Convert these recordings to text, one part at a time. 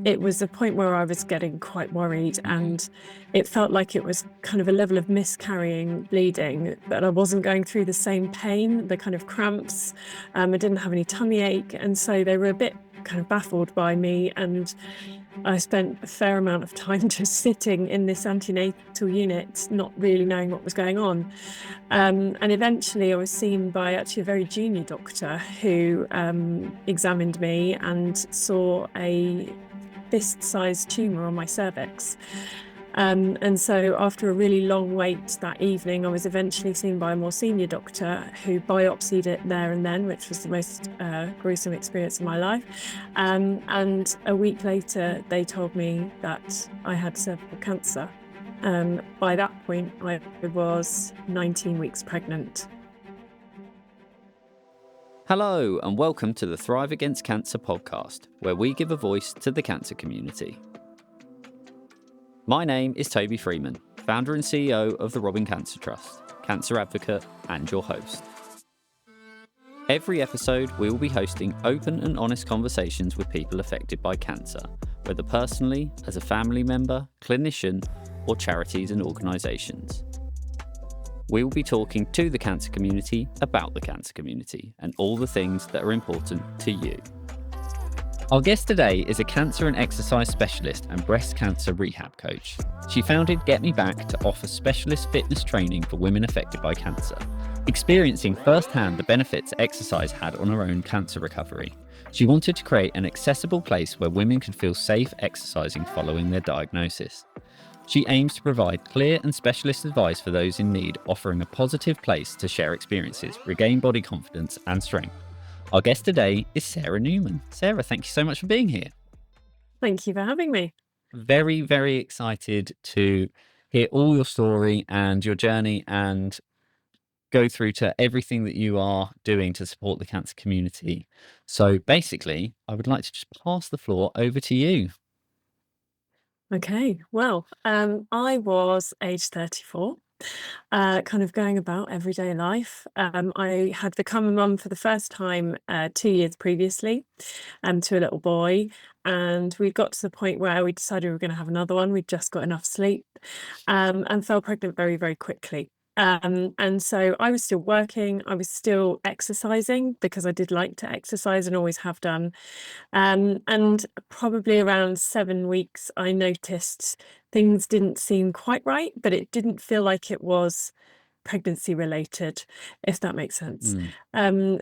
it was a point where I was getting quite worried, and it felt like it was kind of a level of miscarrying bleeding, but I wasn't going through the same pain, the kind of cramps. I didn't have any tummy ache, and so they were a bit kind of baffled by me, and I spent a fair amount of time just sitting in this antenatal unit, not really knowing what was going on. And eventually I was seen by actually a very junior doctor who examined me and saw a fist-sized tumour on my cervix. And so after a really long wait that evening, I was eventually seen by a more senior doctor who biopsied it there and then, which was the most gruesome experience of my life. And a week later, they told me that I had cervical cancer. By that point, I was 19 weeks pregnant. Hello, and welcome to the Thrive Against Cancer podcast, where we give a voice to the cancer community. My name is Toby Freeman, founder and CEO of the Robin Cancer Trust, cancer advocate, and your host. Every episode, we will be hosting open and honest conversations with people affected by cancer, whether personally, as a family member, clinician, or charities and organisations. We will be talking to the cancer community about the cancer community and all the things that are important to you. Our guest today is a cancer and exercise specialist and breast cancer rehab coach. She founded Get Me Back to offer specialist fitness training for women affected by cancer, experiencing firsthand the benefits exercise had on her own cancer recovery. She wanted to create an accessible place where women could feel safe exercising following their diagnosis. She aims to provide clear and specialist advice for those in need, offering a positive place to share experiences, regain body confidence and strength. Our guest today is Sarah Newman. Sarah, thank you so much for being here. Thank you for having me. Very, very excited to hear all your story and your journey and go through to everything that you are doing to support the cancer community. So basically, I would like to just pass the floor over to you. Okay, well, I was age 34, kind of going about everyday life. I had become a mum for the first time 2 years previously, to a little boy, and we got to the point where we decided we were going to have another one. We'd just got enough sleep, and fell pregnant very, very quickly. And so I was still working, I was still exercising because I did like to exercise and always have done. And probably around 7 weeks, I noticed things didn't seem quite right, but it didn't feel like it was pregnancy related, if that makes sense.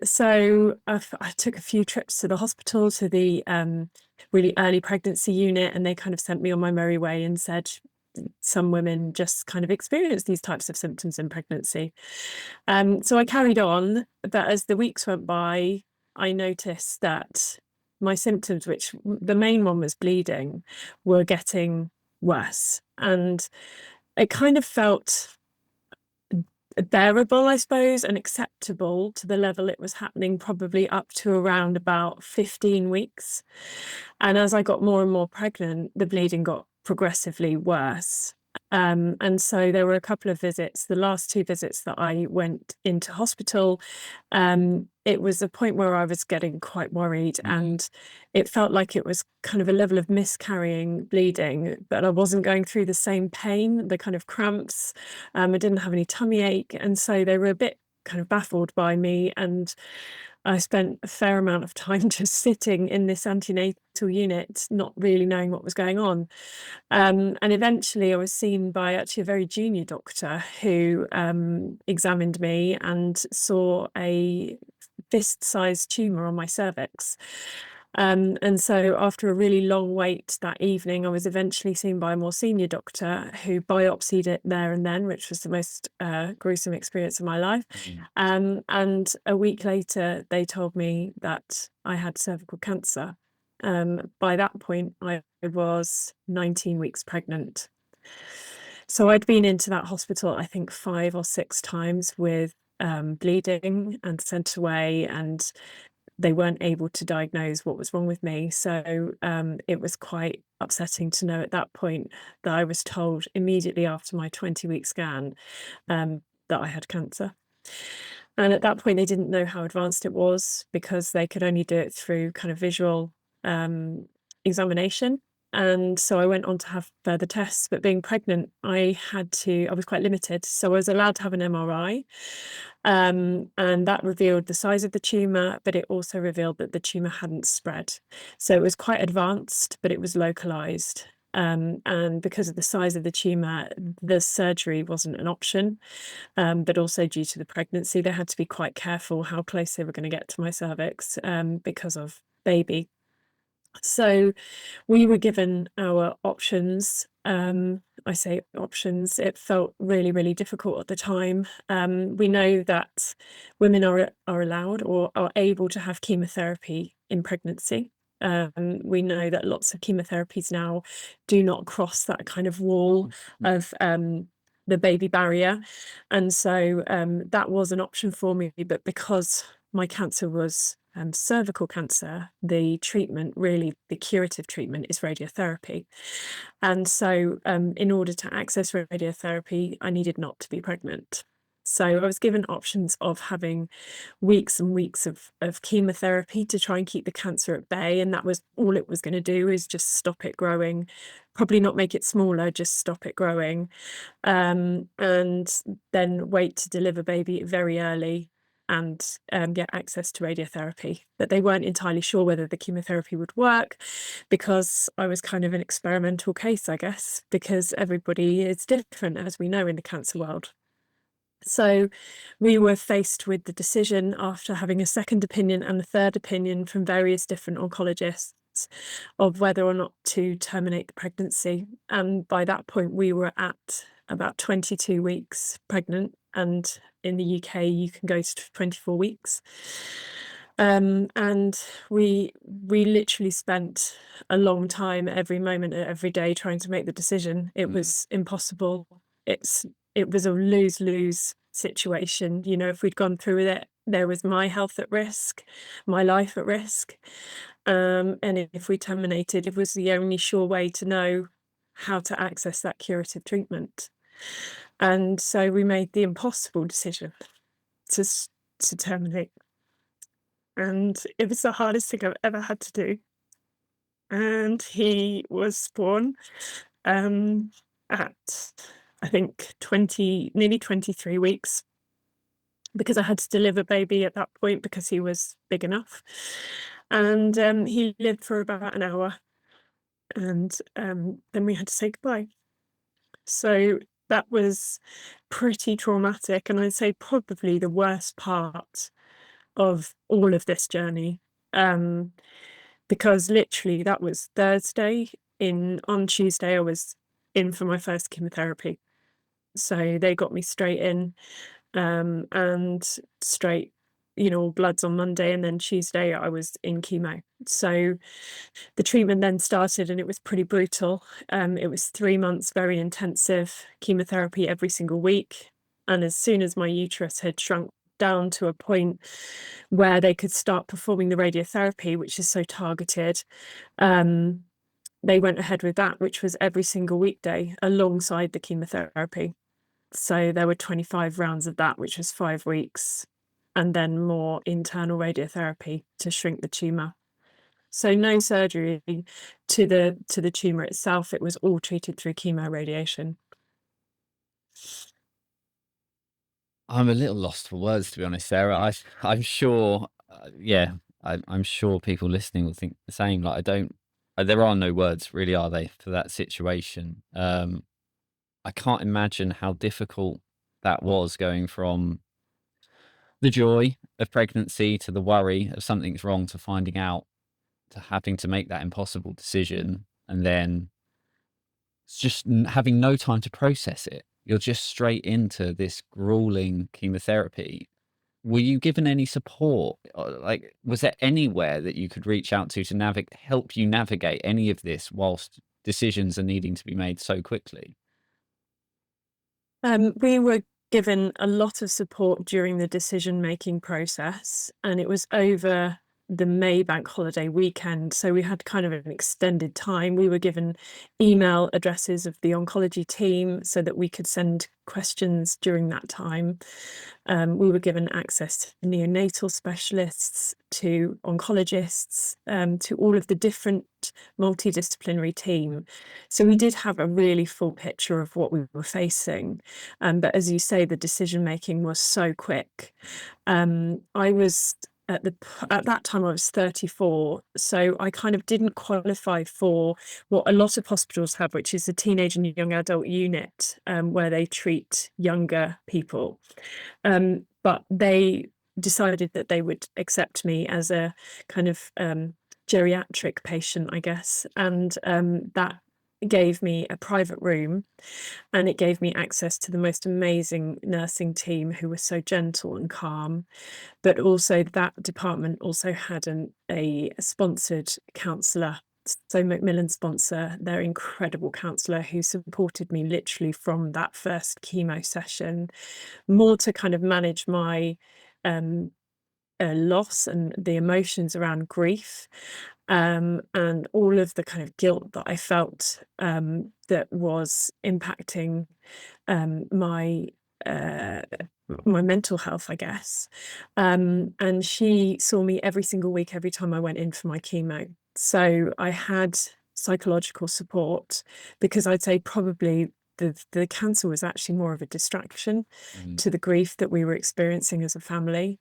So I took a few trips to the hospital, to the really early pregnancy unit, and they kind of sent me on my merry way and said, some women just kind of experience these types of symptoms in pregnancy. So I carried on, but as the weeks went by, I noticed that my symptoms, which the main one was bleeding, were getting worse. And it kind of felt bearable, I suppose, and acceptable to the level it was happening, probably up to around about 15 weeks. And as I got more and more pregnant, the bleeding got progressively worse. And so there were a couple of visits, the last 2 visits that I went into hospital, it was a point where I was getting quite worried, and it felt like it was kind of a level of miscarrying bleeding, but I wasn't going through the same pain, the kind of cramps. I didn't have any tummy ache, and so they were a bit kind of baffled by me, and I spent a fair amount of time just sitting in this antenatal unit, not really knowing what was going on. And eventually I was seen by actually a very junior doctor who examined me and saw a fist-sized tumour on my cervix. And so after a really long wait that evening, I was eventually seen by a more senior doctor who biopsied it there and then, which was the most gruesome experience of my life. And a week later, they told me that I had cervical cancer. By that point, I was 19 weeks pregnant. So I'd been into that hospital, I think 5 or 6 times with bleeding and sent away, and they weren't able to diagnose what was wrong with me. So it was quite upsetting to know at that point that I was told immediately after my 20-week scan that I had cancer. And at that point, they didn't know how advanced it was because they could only do it through kind of visual examination. And so I went on to have further tests, but being pregnant, I was quite limited. So I was allowed to have an MRI, and that revealed the size of the tumour, but it also revealed that the tumour hadn't spread. So it was quite advanced, but it was localised. And because of the size of the tumour, the surgery wasn't an option. But also due to the pregnancy, they had to be quite careful how close they were going to get to my cervix, because of baby. So we were given our options. I say options, it felt really, really difficult at the time. We know that women are allowed or are able to have chemotherapy in pregnancy. We know that lots of chemotherapies now do not cross that kind of wall of the baby barrier. And so that was an option for me. But because my cancer was cervical cancer, the treatment, really the curative treatment, is radiotherapy. And so in order to access radiotherapy, I needed not to be pregnant. So I was given options of having weeks and weeks of chemotherapy to try and keep the cancer at bay. And that was all it was going to do, is just stop it growing, probably not make it smaller, just stop it growing. And then wait to deliver baby very early and get access to radiotherapy. But they weren't entirely sure whether the chemotherapy would work, because I was kind of an experimental case, I guess, because everybody is different, as we know, in the cancer world. So we were faced with the decision, after having a second opinion and a third opinion from various different oncologists, of whether or not to terminate the pregnancy. And by that point, we were at about 22 weeks pregnant. And in the UK, you can go to 24 weeks. And we literally spent a long time, every moment, every day, trying to make the decision. It was impossible. It was a lose-lose situation. You know, if we'd gone through with it, there was my health at risk, my life at risk. And if we terminated, it was the only sure way to know how to access that curative treatment. And so we made the impossible decision to terminate. And it was the hardest thing I've ever had to do. And he was born at, I think, nearly 23 weeks, because I had to deliver baby at that point because he was big enough. And he lived for about an hour, and then we had to say goodbye. So that was pretty traumatic, and I'd say probably the worst part of all of this journey, because literally that was Thursday. On Tuesday, I was in for my first chemotherapy. So they got me straight in, and straight, all bloods on Monday, and then Tuesday I was in chemo. So the treatment then started, and it was pretty brutal. It was 3 months, very intensive chemotherapy every single week. And as soon as my uterus had shrunk down to a point where they could start performing the radiotherapy, which is so targeted, they went ahead with that, which was every single weekday alongside the chemotherapy. So there were 25 rounds of that, which was 5 weeks, and then more internal radiotherapy to shrink the tumour. So no surgery to the tumour itself. It was all treated through chemoradiation. I'm a little lost for words, to be honest, Sarah. I'm sure, I'm sure people listening will think the same. Like, there are no words, really, are they, for that situation? I can't imagine how difficult that was, going from the joy of pregnancy to the worry of something's wrong, to finding out, to having to make that impossible decision, and then just having no time to process it. You're just straight into this grueling chemotherapy. Were you given any support? Like, was there anywhere that you could reach out to help you navigate any of this whilst decisions are needing to be made so quickly? We were given a lot of support during the decision-making process, and it was over the May bank holiday weekend. So we had kind of an extended time. We were given email addresses of the oncology team so that we could send questions during that time. We were given access to neonatal specialists, to oncologists, to all of the different multidisciplinary team. So we did have a really full picture of what we were facing. But as you say, the decision making was so quick. I was at that time I was 34, so I kind of didn't qualify for what a lot of hospitals have, which is a teenage and young adult unit, where they treat younger people. But they decided that they would accept me as a kind of geriatric patient, I guess, and that gave me a private room, and it gave me access to the most amazing nursing team who were so gentle and calm. But also that department also had a sponsored counsellor. So Macmillan sponsor, their incredible counsellor who supported me literally from that first chemo session, more to kind of manage my loss and the emotions around grief, and all of the kind of guilt that I felt, that was impacting my my mental health, I guess. And she saw me every single week, every time I went in for my chemo. So I had psychological support, because I'd say probably the cancer was actually more of a distraction Mm. to the grief that we were experiencing as a family.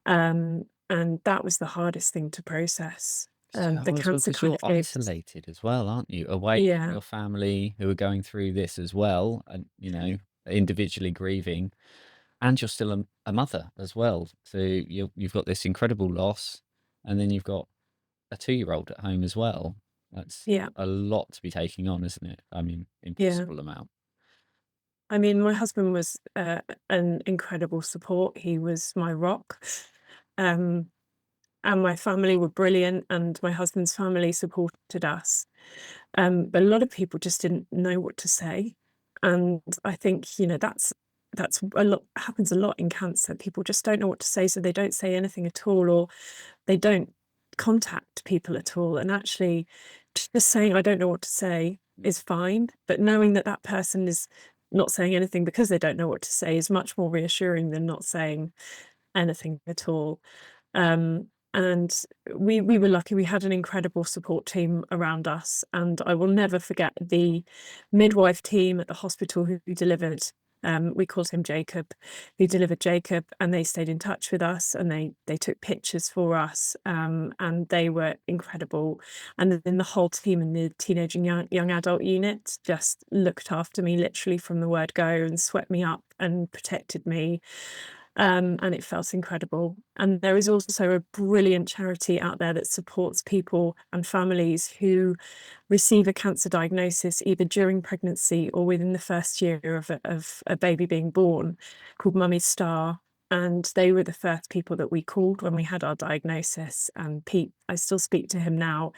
And that was the hardest thing to process. So The hard as well cancer because kind you're of gave, isolated as well, aren't you? Away from yeah, your family who are going through this as well, and individually grieving, and you're still a mother as well. So you've got this incredible loss, and then you've got a 2-year-old at home as well. That's yeah, a lot to be taking on, isn't it? I mean, yeah. impossible amount. I mean, my husband was an incredible support. He was my rock. Um, and my family were brilliant, and my husband's family supported us. But a lot of people just didn't know what to say. And I think, that's a lot, happens a lot in cancer. People just don't know what to say, so they don't say anything at all, or they don't contact people at all. And actually, just saying, I don't know what to say is fine. But knowing that that person is not saying anything because they don't know what to say is much more reassuring than not saying anything at all. And we were lucky. We had an incredible support team around us, and I will never forget the midwife team at the hospital who delivered. We called him Jacob, who delivered Jacob, and they stayed in touch with us, and they took pictures for us, and they were incredible. And then the whole team in the teenage and young adult unit just looked after me literally from the word go, and swept me up and protected me. And it felt incredible. And there is also a brilliant charity out there that supports people and families who receive a cancer diagnosis either during pregnancy or within the first year of a baby being born, called Mummy Star. And they were the first people that we called when we had our diagnosis. And Pete, I still speak to him now.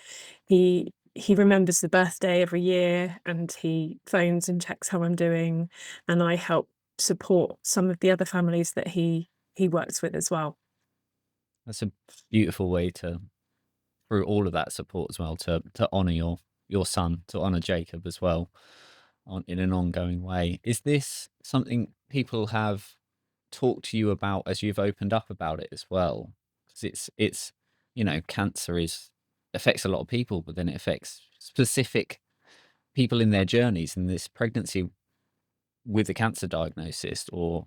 He remembers the birthday every year, and he phones and checks how I'm doing. And I help support some of the other families that he works with as well. That's a beautiful way to, through all of that support as well, to honor your son, to honor Jacob as well, in an ongoing way. Is this something people have talked to you about as you've opened up about it as well? Because it's cancer is affects a lot of people, but then it affects specific people in their journeys. And this pregnancy with a cancer diagnosis, or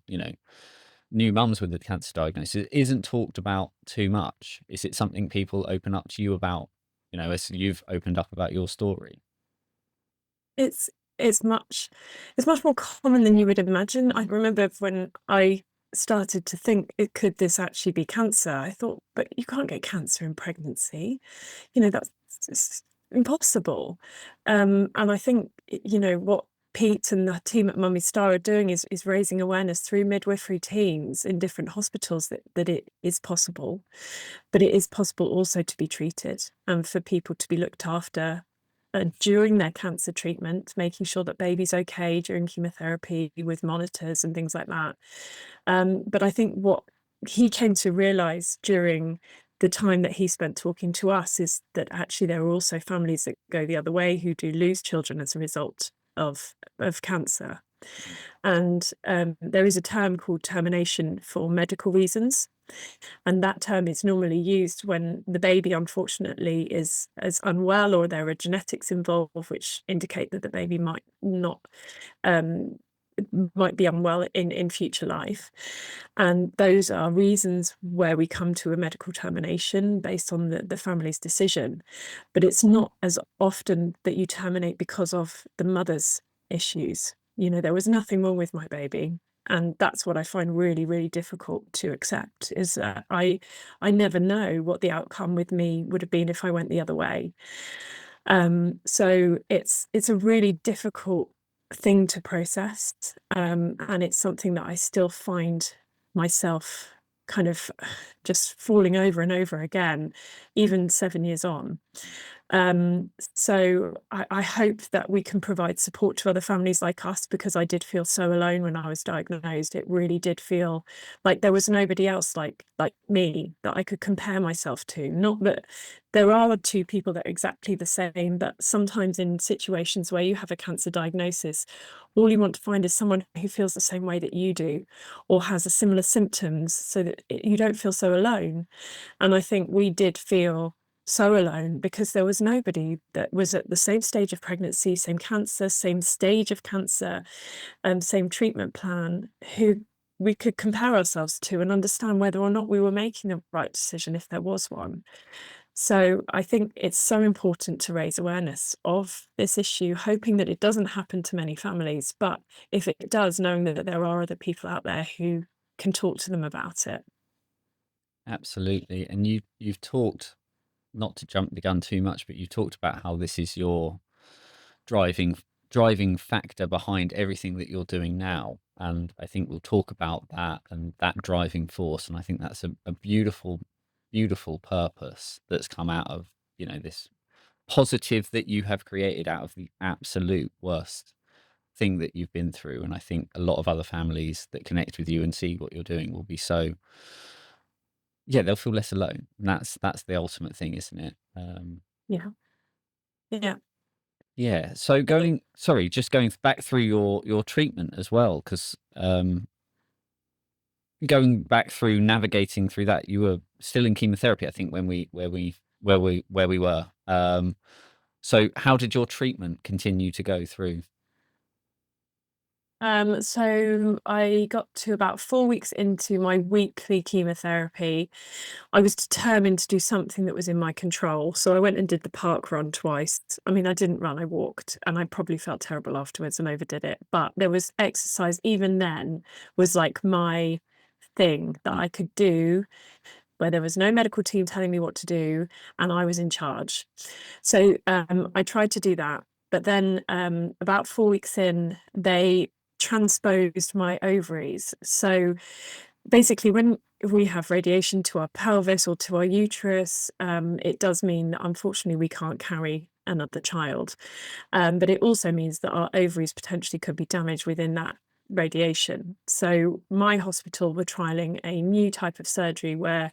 new mums with a cancer diagnosis, isn't talked about too much. Is it something people open up to you about, as you've opened up about your story? It's it's much it's much more common than you would imagine. I remember when I started to think, could this actually be cancer? I thought, but you can't get cancer in pregnancy. That's it's impossible. And I think, what Pete and the team at Mummy Star are doing is raising awareness through midwifery teams in different hospitals that it is possible, but it is possible also to be treated, and for people to be looked after during their cancer treatment, making sure that baby's okay during chemotherapy with monitors and things like that. But I think what he came to realize during the time that he spent talking to us is that actually there are also families that go the other way who do lose children as a result of cancer. And there is a term called termination for medical reasons. And that term is normally used when the baby, unfortunately, is unwell, or there are genetics involved which indicate that the baby might not might be unwell in future life. And those are reasons where we come to a medical termination based on the family's decision. But it's not as often that you terminate because of the mother's issues. There was nothing wrong with my baby. And that's what I find really, really difficult to accept, is that I never know what the outcome with me would have been if I went the other way. So it's a really difficult thing to process. And it's something that I still find myself kind of just falling over and over again, even 7 years on. So I hope that we can provide support to other families like us, because I did feel so alone when I was diagnosed. It really did feel like there was nobody else like me that I could compare myself to. Not that there are two people that are exactly the same, but sometimes in situations where you have a cancer diagnosis, all you want to find is someone who feels the same way that you do, or has a similar symptoms, so that you don't feel so alone. And I think we did feel so alone, because there was nobody that was at the same stage of pregnancy, same cancer, same stage of cancer, same treatment plan, who we could compare ourselves to and understand whether or not we were making the right decision, if there was one. So I think it's so important to raise awareness of this issue, hoping that it doesn't happen to many families. But if it does, knowing that there are other people out there who can talk to them about it. Absolutely. And you've talked, not to jump the gun too much, but you talked about how this is your driving factor behind everything that you're doing now. And I think we'll talk about that and that driving force. And I think that's a beautiful, beautiful purpose that's come out of, this positive that you have created out of the absolute worst thing that you've been through. And I think a lot of other families that connect with you and see what you're doing will be so, yeah, they'll feel less alone. And that's the ultimate thing, isn't it? Yeah. Yeah. Yeah. So just going back through your treatment as well, because going back through navigating through that, you were still in chemotherapy, I think, when we were. So how did your treatment continue to go through? So I got to about 4 weeks into my weekly chemotherapy. I was determined to do something that was in my control. So I went and did the park run twice. I mean, I didn't run, I walked, and I probably felt terrible afterwards and overdid it. But there was exercise, even then, was like my thing that I could do, where there was no medical team telling me what to do, and I was in charge. So I tried to do that. But then about 4 weeks in, they transposed my ovaries. So basically, when we have radiation to our pelvis or to our uterus, it does mean that unfortunately we can't carry another child. But it also means that our ovaries potentially could be damaged within that radiation. So my hospital were trialing a new type of surgery where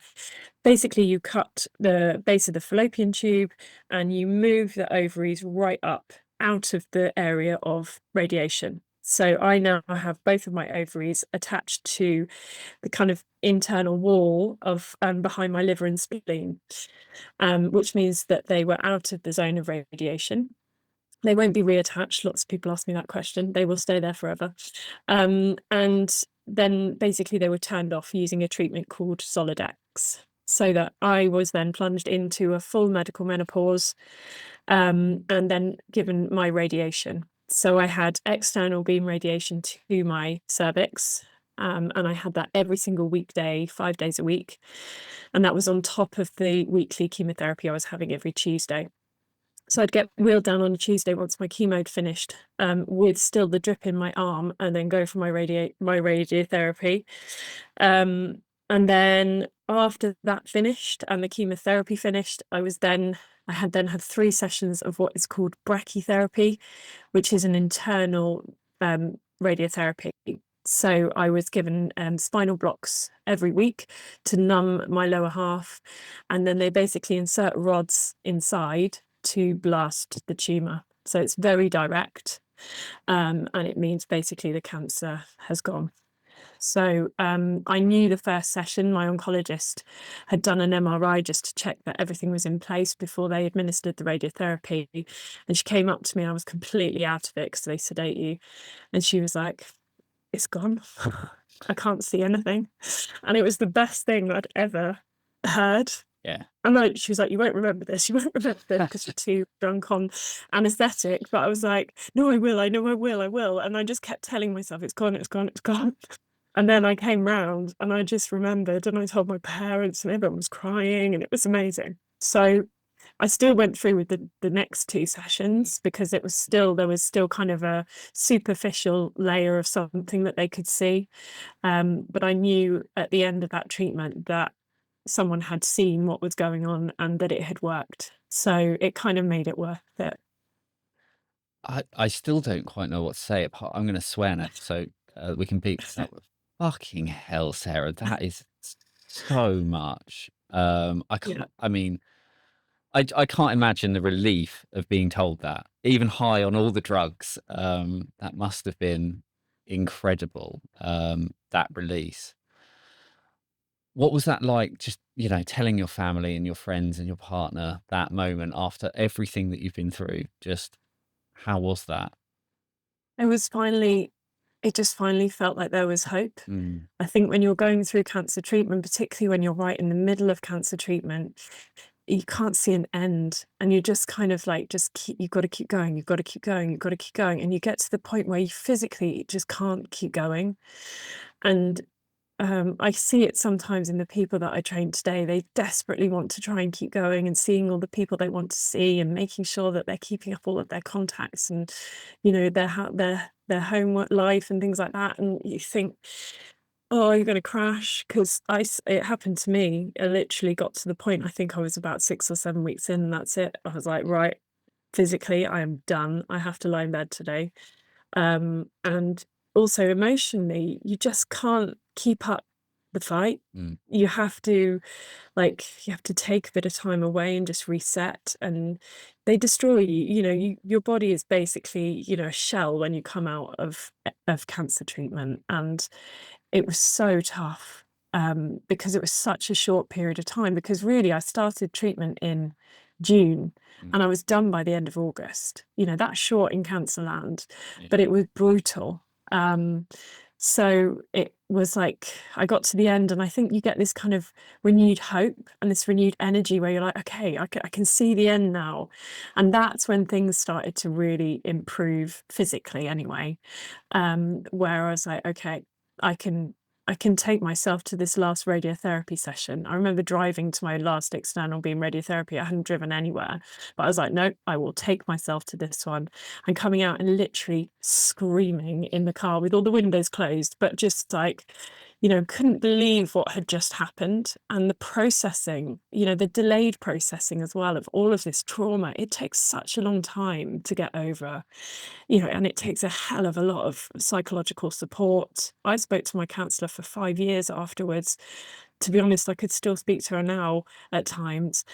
basically you cut the base of the fallopian tube and you move the ovaries right up out of the area of radiation. So I now have both of my ovaries attached to the kind of internal wall of behind my liver and spleen, which means that they were out of the zone of radiation. They won't be reattached. Lots of people ask me that question. They will stay there forever. And then basically they were turned off using a treatment called Solidex, so that I was then plunged into a full medical menopause, and then given my radiation. So I had external beam radiation to my cervix, and I had that every single weekday, 5 days a week. And that was on top of the weekly chemotherapy I was having every Tuesday. So I'd get wheeled down on a Tuesday once my chemo had finished, with still the drip in my arm, and then go for my radiotherapy. And then after that finished and the chemotherapy finished, I had 3 sessions of what is called brachytherapy, which is an internal radiotherapy. So I was given spinal blocks every week to numb my lower half, and then they basically insert rods inside to blast the tumor. So it's very direct, and it means basically the cancer has gone. So I knew the first session, my oncologist had done an MRI just to check that everything was in place before they administered the radiotherapy. And she came up to me, I was completely out of it because they sedate you. And she was like, "It's gone. I can't see anything." And it was the best thing I'd ever heard. Yeah. And she was like, "You won't remember this. You won't remember this because you're too drunk on anesthetic." But I was like, "No, I will. I know I will. I will." And I just kept telling myself, "It's gone. It's gone. It's gone." And then I came round and I just remembered and I told my parents and everyone was crying and it was amazing. So I still went through with the next 2 sessions because there was still kind of a superficial layer of something that they could see. But I knew at the end of that treatment that someone had seen what was going on and that it had worked. So it kind of made it worth it. I still don't quite know what to say. I'm going to swear now, so we can beat this up. Fucking hell, Sarah, that is so much. Yeah. I mean, I can't imagine the relief of being told that, even high on all the drugs. That must have been incredible. That release. What was that like? Just telling your family and your friends and your partner that moment after everything that you've been through. Just how was that? It just finally felt like there was hope. Mm, I think when you're going through cancer treatment, particularly when you're right in the middle of cancer treatment, you can't see an end. And you just kind of like, you've got to keep going, you've got to keep going, you've got to keep going. And you get to the point where you physically just can't keep going. And I see it sometimes in the people that I train today. They desperately want to try and keep going and seeing all the people they want to see and making sure that they're keeping up all of their contacts and, their homework life and things like that. And you think, "Oh, you're going to crash." Because it happened to me. I literally got to the point, I think I was about 6 or 7 weeks in, and that's it. I was like, right, physically, I am done. I have to lie in bed today. And also emotionally, you just can't keep up the fight. mm. You have to you have to take a bit of time away and just reset, and they destroy you. Your body is basically, a shell when you come out of cancer treatment. And it was so tough, because it was such a short period of time, because really I started treatment in June Mm, and I was done by the end of August. That's short in cancer land, yeah. but it was brutal. So it was like I got to the end and I think you get this kind of renewed hope and this renewed energy where you're like, okay, I can see the end now. And that's when things started to really improve physically anyway, where I was like, okay, I can I can take myself to this last radiotherapy session. I remember driving to my last external beam radiotherapy. I hadn't driven anywhere, but I was like, no, I will take myself to this one. And coming out and literally screaming in the car with all the windows closed, but just like, couldn't believe what had just happened. And the processing, the delayed processing as well of all of this trauma, it takes such a long time to get over, and it takes a hell of a lot of psychological support. I spoke to my counsellor for 5 years afterwards. To be honest, I could still speak to her now at times,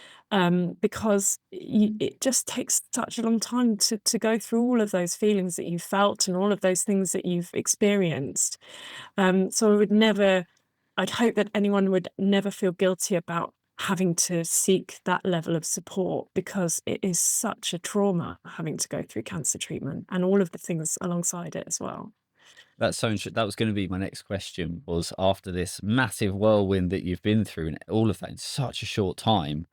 because it just takes such a long time to go through all of those feelings that you've felt and all of those things that you've experienced. So I'd hope that anyone would never feel guilty about having to seek that level of support, because it is such a trauma having to go through cancer treatment and all of the things alongside it as well. That's so that was going to be my next question, was after this massive whirlwind that you've been through and all of that in such a short time,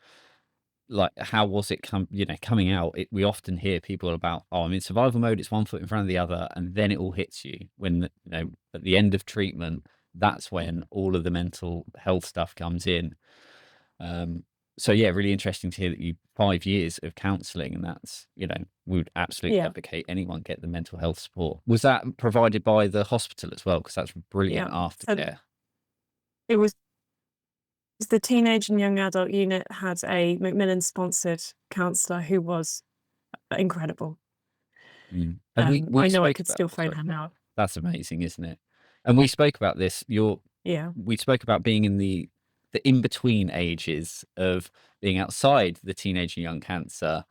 like how was it coming out? We often hear people about, oh, I'm in survival mode, it's one foot in front of the other, and then it all hits you when at the end of treatment, that's when all of the mental health stuff comes in. So yeah, really interesting to hear that 5 years of counselling, and that's, we would absolutely Yeah, advocate anyone get the mental health support. Was that provided by the hospital as well? Because that's yeah. brilliant So aftercare. it was the teenage and young adult unit had a Macmillan sponsored counsellor who was incredible. Mm. And we I know I spoke could about, still oh, phone sorry, her now. that's amazing, isn't it? And we spoke about this. Yeah. We spoke about being in the in between ages of being outside the teenage and young cancer.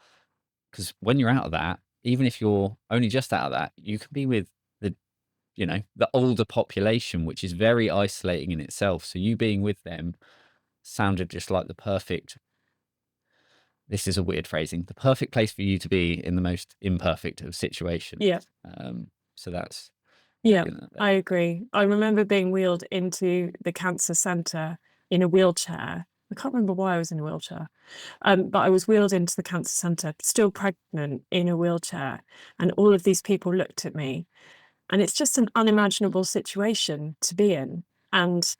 Because when you're out of that, even if you're only just out of that, you can be with the the older population, which is very isolating in itself. So you being with them sounded just like the perfect. This is a weird phrasing. The perfect place for you to be in the most imperfect of situations. Yeah. So that's Yeah, you know, I agree. I remember being wheeled into the cancer centre in a wheelchair. I can't remember why I was in a wheelchair, but I was wheeled into the cancer centre, still pregnant, in a wheelchair, and all of these people looked at me, and it's just an unimaginable situation to be in. And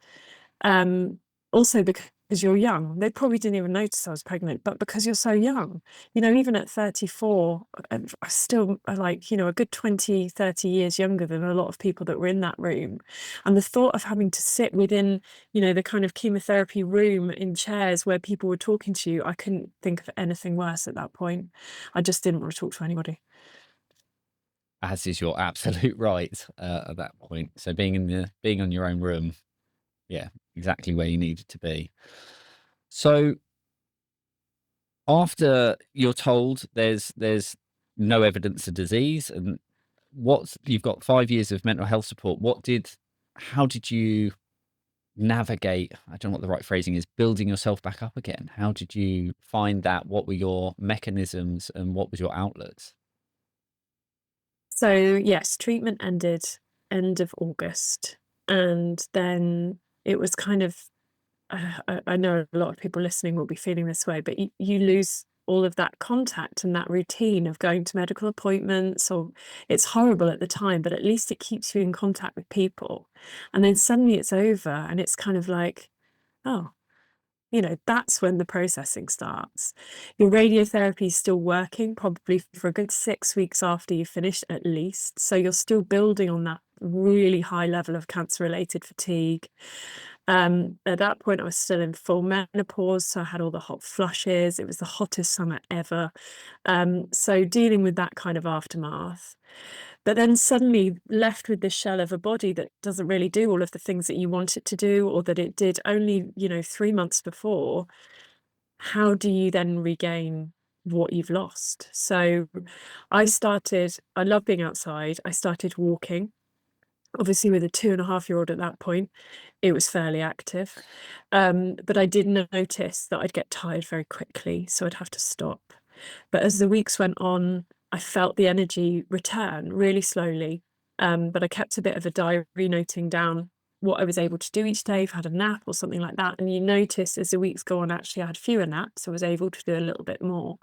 also because you're young, they probably didn't even notice I was pregnant, but because you're so young, even at 34, I still like, a good 20, 30 years younger than a lot of people that were in that room. And the thought of having to sit within, the kind of chemotherapy room in chairs where people were talking to you, I couldn't think of anything worse at that point. I just didn't want to talk to anybody. as is your absolute right at that point. So being on your own room, yeah, exactly where you needed to be. So after you're told there's no evidence of disease, and you've got 5 years of mental health support, how did you navigate, I don't know what the right phrasing is, building yourself back up again? How did you find that? What were your mechanisms and what was your outlets? So yes, treatment ended end of August, and then it was kind of I know a lot of people listening will be feeling this way, but you lose all of that contact and that routine of going to medical appointments, or it's horrible at the time, but at least it keeps you in contact with people. And then suddenly it's over, and it's kind of like, oh, that's when the processing starts. Your radiotherapy is still working, probably for a good 6 weeks after you finish at least. So you're still building on that really high level of cancer-related fatigue. At that point, I was still in full menopause, so I had all the hot flushes. It was the hottest summer ever. So dealing with that kind of aftermath. But then suddenly left with this shell of a body that doesn't really do all of the things that you want it to do, or that it did only, 3 months before. How do you then regain what you've lost? So I love being outside. I started walking. Obviously, with a 2.5-year-old at that point, it was fairly active. But I did notice that I'd get tired very quickly, so I'd have to stop. But as the weeks went on, I felt the energy return really slowly. But I kept a bit of a diary noting down what I was able to do each day, if I had a nap or something like that. And you notice as the weeks go on, actually, I had fewer naps. I was able to do a little bit more.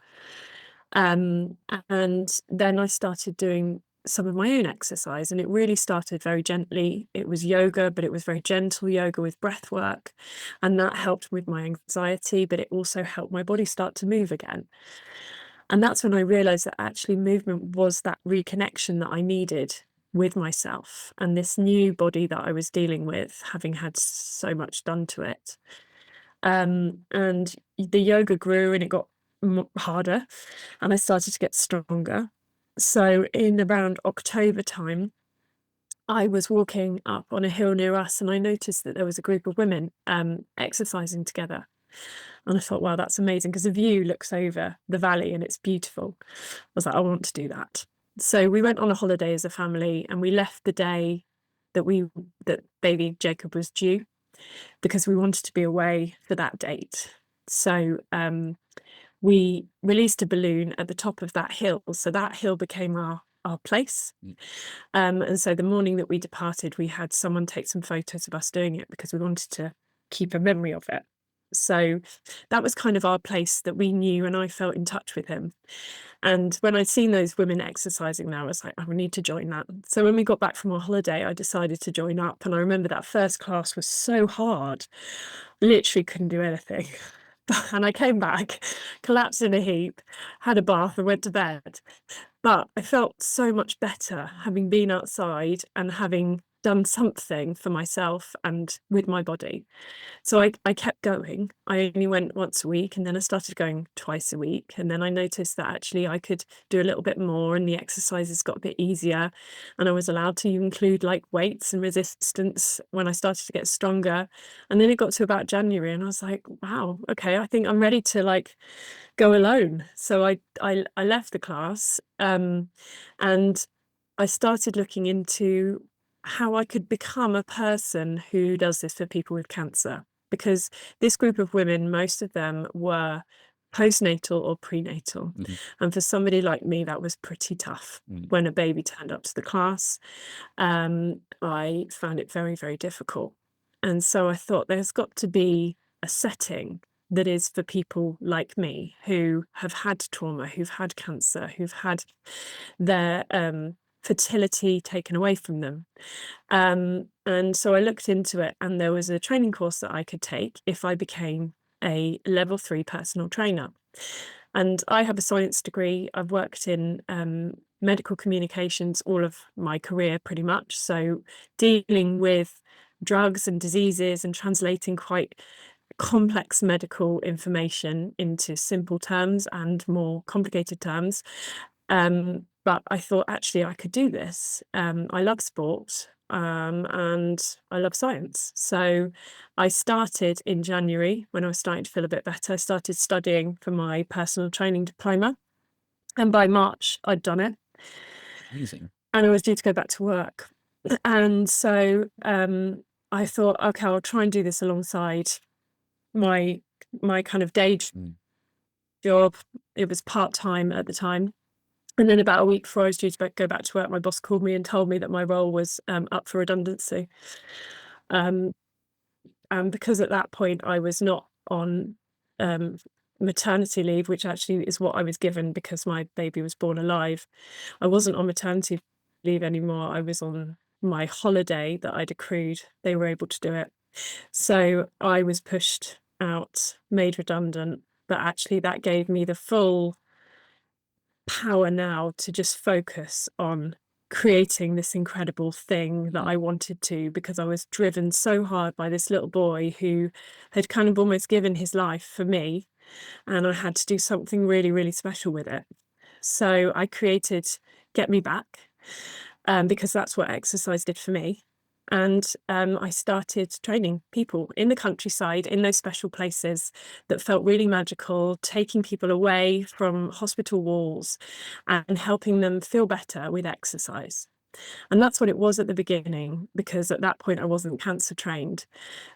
And then I started doing some of my own exercise, and it really started very gently. It was yoga, but it was very gentle yoga with breath work. And that helped with my anxiety, but it also helped my body start to move again. And that's when I realized that actually movement was that reconnection that I needed with myself and this new body that I was dealing with, having had so much done to it. And the yoga grew, and it got harder, and I started to get stronger. So in around October time, I was walking up on a hill near us, and I noticed that there was a group of women exercising together. And I thought, wow, that's amazing, because the view looks over the valley and it's beautiful. I was like, I want to do that. So we went on a holiday as a family, and we left the day that baby Jacob was due, because we wanted to be away for that date. So we released a balloon at the top of that hill. So that hill became our place. And so the morning that we departed, we had someone take some photos of us doing it, because we wanted to keep a memory of it. So that was kind of our place that we knew, and I felt in touch with him. And when I'd seen those women exercising there, I was like, I need to join that. So when we got back from our holiday, I decided to join up. And I remember that first class was so hard, literally couldn't do anything. And I came back, collapsed in a heap, had a bath and went to bed. But I felt so much better having been outside and having done something for myself and with my body. So I kept going. I only went once a week, and then I started going twice a week. And then I noticed that actually I could do a little bit more, and the exercises got a bit easier. And I was allowed to include like weights and resistance when I started to get stronger. And then it got to about January, and I was like, wow, okay, I think I'm ready to like go alone. So I left the class, and I started looking into how I could become a person who does this for people with cancer. Because this group of women, most of them were postnatal or prenatal. Mhm. And for somebody like me, that was pretty tough. Mm. When a baby turned up to the class, I found it very, very difficult. And so I thought there's got to be a setting that is for people like me who have had trauma, who've had cancer, who've had their fertility taken away from them. And so I looked into it, and there was a training course that I could take if I became a level 3 personal trainer. And I have a science degree. I've worked in medical communications all of my career, pretty much. So dealing with drugs and diseases and translating quite complex medical information into simple terms and more complicated terms. But I thought actually I could do this. I love sport, and I love science. So I started in January when I was starting to feel a bit better. I started studying for my personal training diploma. And by March, I'd done it. Amazing. And I was due to go back to work. And so I thought, okay, I'll try and do this alongside my kind of day Mm. job. It was part-time at the time. And then about a week before I was due to go back to work, my boss called me and told me that my role was up for redundancy. Um, and because at that point I was not on maternity leave, which actually is what I was given because my baby was born alive, I wasn't on maternity leave anymore. I was on my holiday that I'd accrued. They were able to do it. So I was pushed out, made redundant, but actually that gave me the full power now to just focus on creating this incredible thing that I wanted to, because I was driven so hard by this little boy who had kind of almost given his life for me, and I had to do something really, really special with it. So I created Get Me Back, because that's what exercise did for me. And I started training people in the countryside, in those special places that felt really magical, taking people away from hospital walls and helping them feel better with exercise. And that's what it was at the beginning, because at that point I wasn't cancer trained,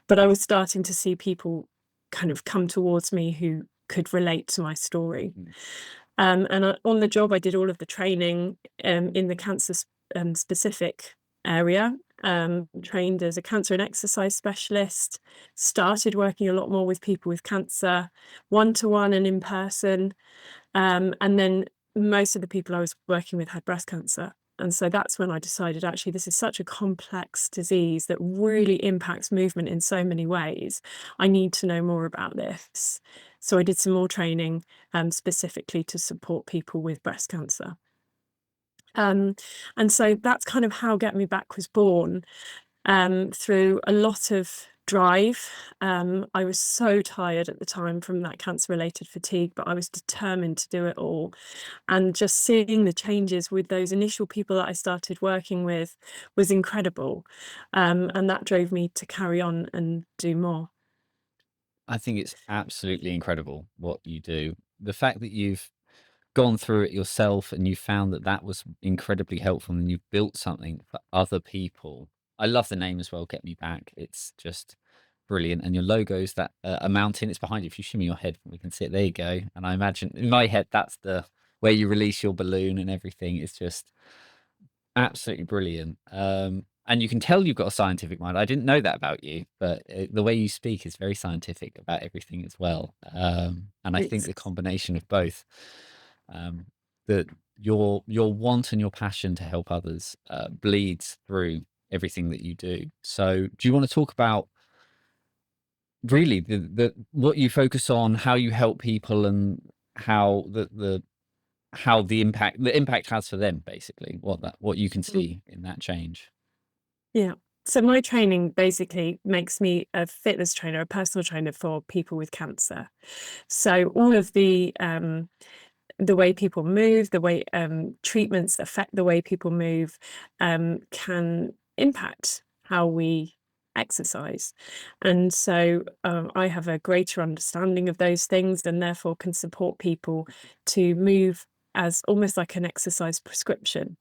but I was starting to see people kind of come towards me who could relate to my story. On the job, I did all of the training in the cancer specific area. Trained as a cancer and exercise specialist, started working a lot more with people with cancer, one-to-one and in person. And then most of the people I was working with had breast cancer. And so that's when I decided, actually, this is such a complex disease that really impacts movement in so many ways. I need to know more about this. So I did some more training specifically to support people with breast cancer. And so that's kind of how Get Me Back was born, through a lot of drive. I was so tired at the time from that cancer-related fatigue, but I was determined to do it all. And just seeing the changes with those initial people that I started working with was incredible. And that drove me to carry on and do more. I think it's absolutely incredible what you do. The fact that you've gone through it yourself and you found that that was incredibly helpful and you've built something for other people. I love the name as well, Get Me Back. It's just brilliant. And your logo's that a mountain. It's behind you. If you shimmy your head, we can see it. There you go. And I imagine in my head, that's the where you release your balloon and everything. It's just absolutely brilliant. And you can tell you've got a scientific mind. I didn't know that about you, but the way you speak is very scientific about everything as well. And I think It's the combination of both, um, that your want and your passion to help others bleeds through everything that you do. So, do you want to talk about really the what you focus on, how you help people, and how the impact has for them, basically, what you can see in that change? Yeah. So my training basically makes me a fitness trainer, a personal trainer for people with cancer. So all of the way people move, the way treatments affect the way people move, can impact how we exercise. And so I have a greater understanding of those things, and therefore can support people to move as almost like an exercise prescription.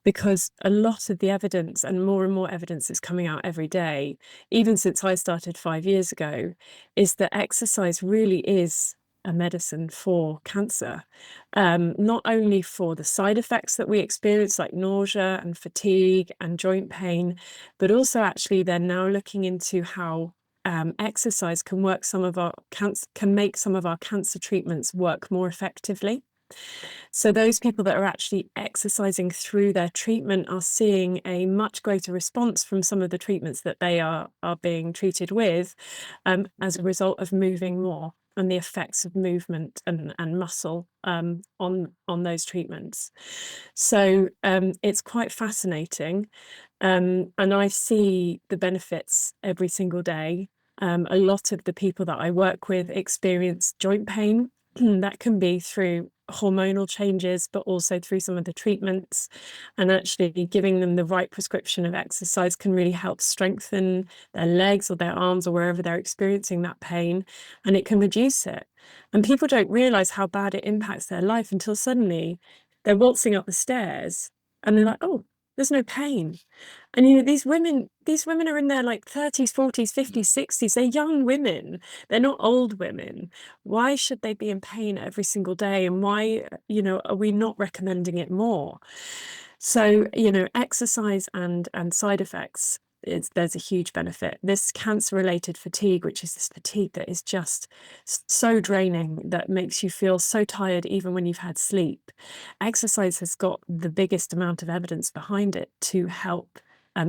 Because a lot of the evidence, and more evidence is coming out every day, even since I started 5 years ago, is that exercise really is a medicine for cancer. Not only for the side effects that we experience, like nausea and fatigue and joint pain, but also actually they're now looking into how exercise can work can make some of our cancer treatments work more effectively. So those people that are actually exercising through their treatment are seeing a much greater response from some of the treatments that they are being treated with, as a result of moving more and the effects of movement and muscle on those treatments. So it's quite fascinating, and I see the benefits every single day. A lot of the people that I work with experience joint pain. That can be through hormonal changes, but also through some of the treatments. And actually giving them the right prescription of exercise can really help strengthen their legs or their arms or wherever they're experiencing that pain, and it can reduce it. And people don't realize how bad it impacts their life until suddenly they're waltzing up the stairs and they're like, oh, there's no pain. And these women are in their like 30s, 40s, 50s, 60s. They're young women. They're not old women. Why should they be in pain every single day? And why, are we not recommending it more? So, exercise and side effects, there's a huge benefit. This cancer-related fatigue, which is this fatigue that is just so draining, that makes you feel so tired even when you've had sleep. Exercise has got the biggest amount of evidence behind it to help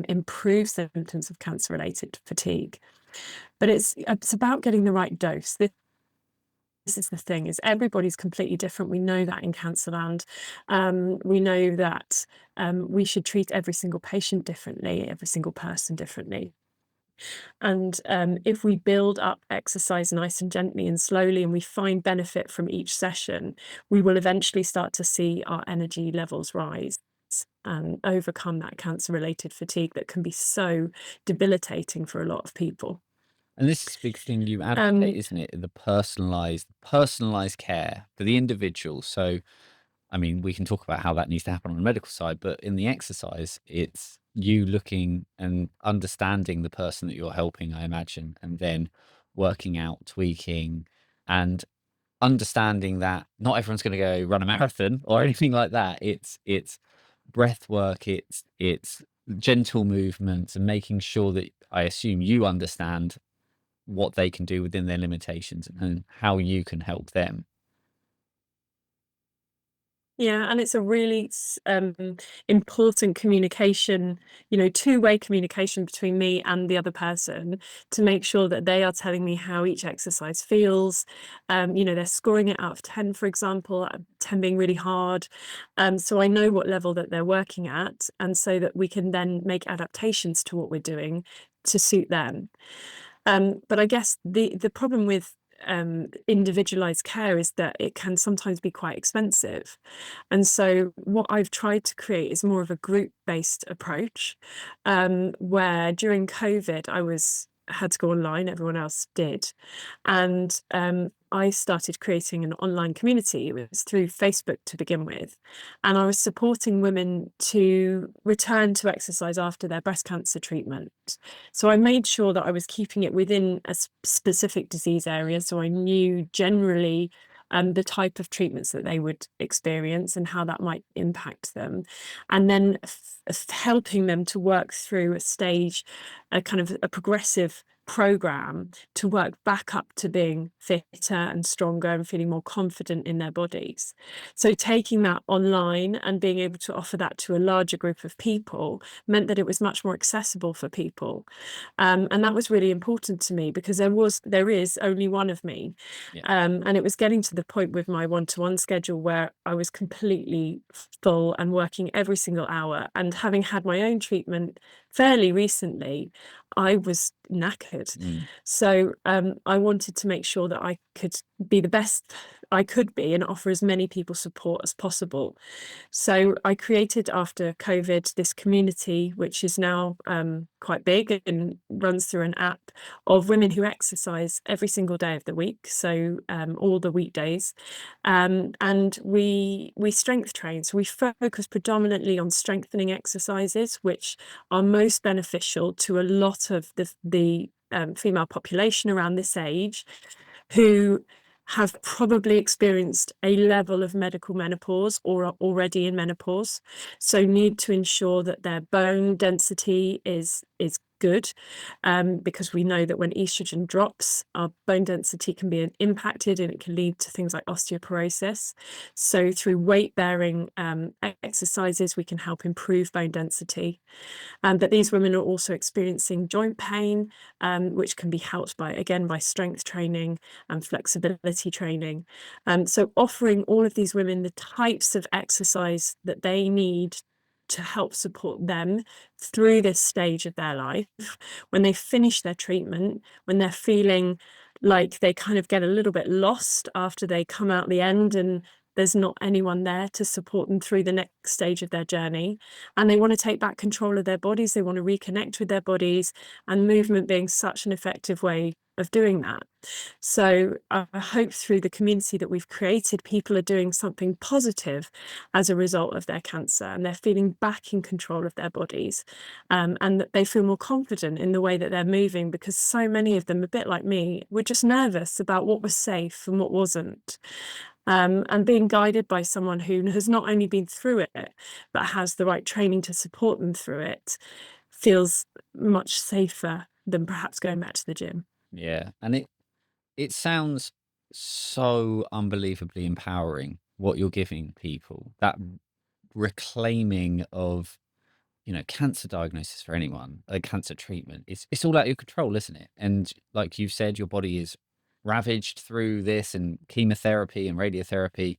improve symptoms of cancer-related fatigue. But it's about getting the right dose. This is the thing, is everybody's completely different. We know that in Cancerland. We know that we should treat every single patient differently, every single person differently. And if we build up exercise nice and gently and slowly, and we find benefit from each session, we will eventually start to see our energy levels rise and overcome that cancer-related fatigue that can be so debilitating for a lot of people. And this is a big thing you advocate, Um, isn't it? The personalized care for the individual. So, I mean, we can talk about how that needs to happen on the medical side, but in the exercise, it's you looking and understanding the person that you're helping, I imagine, and then working out, tweaking, and understanding that not everyone's going to go run a marathon or anything like that. It's breath work, it's gentle movements, and making sure that I assume you understand what they can do within their limitations and how you can help them. Yeah, and it's a really important communication, two-way communication between me and the other person, to make sure that they are telling me how each exercise feels. They're scoring it out of 10, for example, 10 being really hard. So I know what level that they're working at, and so that we can then make adaptations to what we're doing to suit them. But I guess the problem with individualized care is that it can sometimes be quite expensive. And so what I've tried to create is more of a group-based approach, where during COVID had to go online, everyone else did. And I started creating an online community. It was through Facebook to begin with. And I was supporting women to return to exercise after their breast cancer treatment. So I made sure that I was keeping it within a specific disease area. So I knew generally the type of treatments that they would experience and how that might impact them. And then helping them to work through a kind of a progressive program to work back up to being fitter and stronger and feeling more confident in their bodies. So taking that online and being able to offer that to a larger group of people meant that it was much more accessible for people. And that was really important to me, because there is only one of me. Yeah. And it was getting to the point with my one-to-one schedule where I was completely full and working every single hour, and having had my own treatment fairly recently, I was knackered. So I wanted to make sure that I could be the best I could be and offer as many people support as possible. So I created, after COVID, this community, which is now quite big and runs through an app, of women who exercise every single day of the week, so all the weekdays. And we strength train. So we focus predominantly on strengthening exercises, which are most beneficial to a lot of the female population around this age, who have probably experienced a level of medical menopause or are already in menopause, so need to ensure that their bone density is good, because we know that when estrogen drops, our bone density can be impacted, and it can lead to things like osteoporosis. So through weight-bearing exercises, we can help improve bone density. But these women are also experiencing joint pain, which can be helped by strength training and flexibility training. So offering all of these women the types of exercise that they need to help support them through this stage of their life. When they finish their treatment, when they're feeling like they kind of get a little bit lost after they come out the end and there's not anyone there to support them through the next stage of their journey, and they want to take back control of their bodies, they want to reconnect with their bodies, and movement being such an effective way of doing that. So I hope through the community that we've created, people are doing something positive as a result of their cancer, and they're feeling back in control of their bodies, and that they feel more confident in the way that they're moving, because so many of them, a bit like me, were just nervous about what was safe and what wasn't. And being guided by someone who has not only been through it, but has the right training to support them through it, feels much safer than perhaps going back to the gym. Yeah, and it sounds so unbelievably empowering what you're giving people. That reclaiming of, cancer diagnosis for anyone, a cancer treatment, it's all out of your control, isn't it? And like you've said, your body is ravaged through this and chemotherapy and radiotherapy.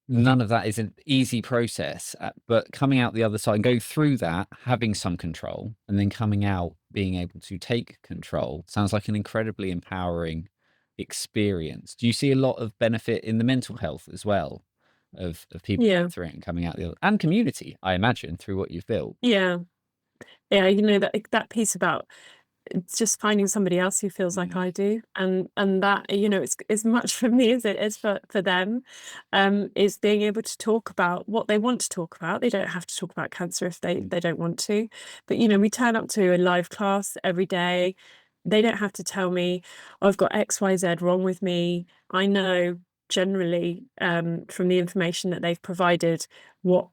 None of that is an easy process, but coming out the other side and going through that, having some control, and then coming out being able to take control sounds like an incredibly empowering experience. Do you see a lot of benefit in the mental health as well of people Yeah, going through it and coming out the other, and community, I imagine, through what you've built? yeah, yeah. That piece about it's just finding somebody else who feels like I do, and that, it's as much for me as it is for them, is being able to talk about what they want to talk about. They don't have to talk about cancer if they don't want to, but we turn up to a live class every day. They don't have to tell me, "Oh, I've got XYZ wrong with me." I know generally, from the information that they've provided, what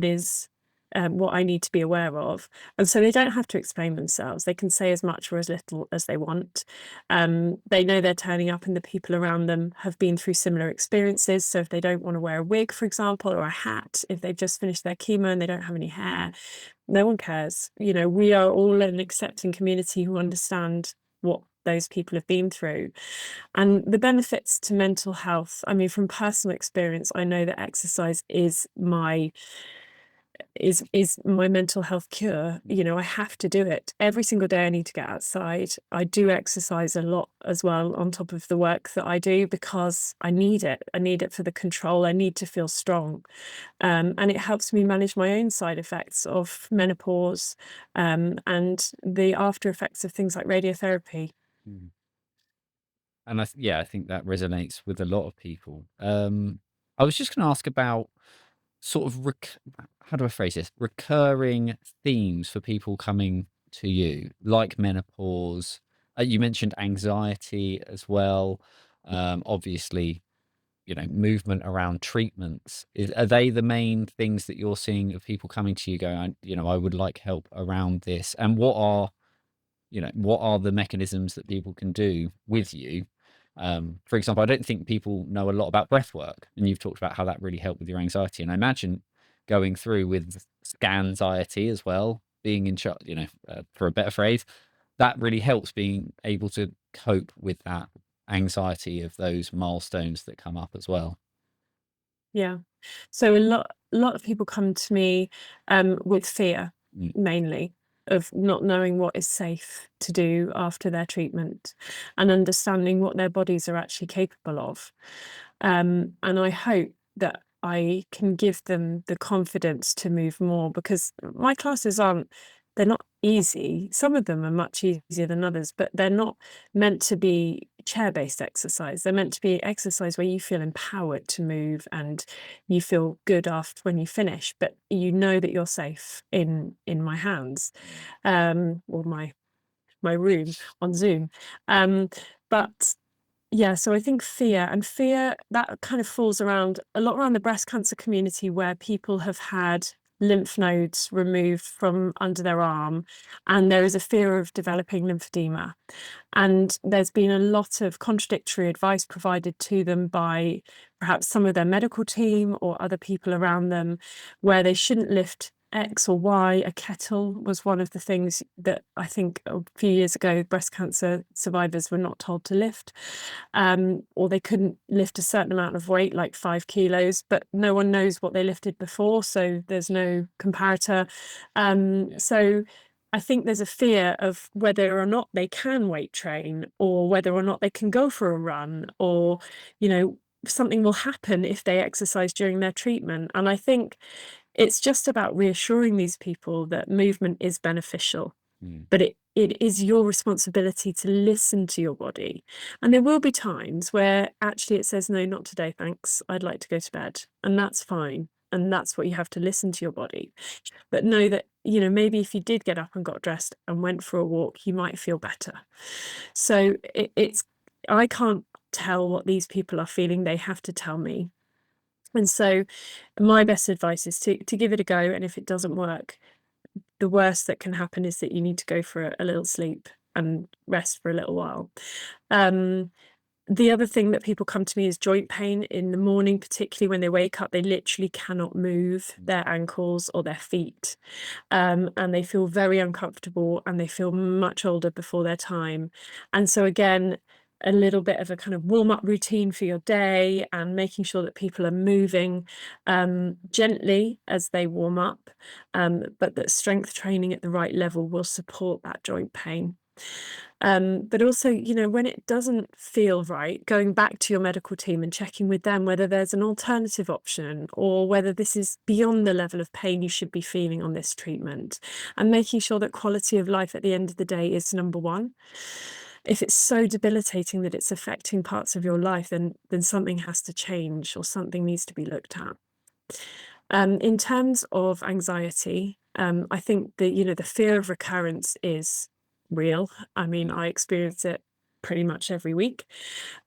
is what I need to be aware of. And so they don't have to explain themselves. They can say as much or as little as they want. They know they're turning up and the people around them have been through similar experiences. So if they don't want to wear a wig, for example, or a hat, if they've just finished their chemo and they don't have any hair, no one cares. We are all an accepting community who understand what those people have been through. And the benefits to mental health, I mean, from personal experience, I know that exercise is my mental health cure. I have to do it every single day. I need to get outside. I do exercise a lot as well on top of the work that I do, because I need it for the control. I need to feel strong, and it helps me manage my own side effects of menopause, and the after effects of things like radiotherapy. Mm. And I think that resonates with a lot of people. I was just going to ask about sort of how do I phrase this? Recurring themes for people coming to you, like menopause. You mentioned anxiety as well. Obviously, movement around treatments. Are they the main things that you're seeing of people coming to you going, I would like help around this? And what are the mechanisms that people can do with you? For example, I don't think people know a lot about breath work, and you've talked about how that really helped with your anxiety. And I imagine going through with scan anxiety as well, being in charge, for a better phrase, that really helps being able to cope with that anxiety of those milestones that come up as well. Yeah. So a lot of people come to me with fear. mainly, of not knowing what is safe to do after their treatment and understanding what their bodies are actually capable of. And I hope that I can give them the confidence to move more, because my classes they're not easy. Some of them are much easier than others, but they're not meant to be chair-based exercise. They're meant to be exercise where you feel empowered to move and you feel good after when you finish, but you know that you're safe in my hands, or my room on Zoom. But yeah, so I think fear that kind of falls around a lot around the breast cancer community, where people have had lymph nodes removed from under their arm, and there is a fear of developing lymphedema. And there's been a lot of contradictory advice provided to them by perhaps some of their medical team or other people around them, where they shouldn't lift X or Y. A kettle was one of the things that I think a few years ago breast cancer survivors were not told to lift, or they couldn't lift a certain amount of weight, like 5 kilos, but no one knows what they lifted before, so there's no comparator. So I think there's a fear of whether or not they can weight train, or whether or not they can go for a run, or, something will happen if they exercise during their treatment. And I think it's just about reassuring these people that movement is beneficial, but it is your responsibility to listen to your body. And there will be times where actually it says, no, not today, thanks. I'd like to go to bed. And that's fine. And that's what you have to listen to your body. But know that, maybe if you did get up and got dressed and went for a walk, you might feel better. So I can't tell what these people are feeling. They have to tell me. And so my best advice is to give it a go. And if it doesn't work, the worst that can happen is that you need to go for a little sleep and rest for a little while. The other thing that people come to me is joint pain in the morning, particularly when they wake up. They literally cannot move their ankles or their feet, and they feel very uncomfortable, and they feel much older before their time. And so again, a little bit of a kind of warm-up routine for your day, and making sure that people are moving gently as they warm up, but that strength training at the right level will support that joint pain. But also, when it doesn't feel right, going back to your medical team and checking with them whether there's an alternative option, or whether this is beyond the level of pain you should be feeling on this treatment, and making sure that quality of life at the end of the day is number one. If it's so debilitating that it's affecting parts of your life, then something has to change, or something needs to be looked at. In terms of anxiety, I think the fear of recurrence is real. I mean, I experience it pretty much every week.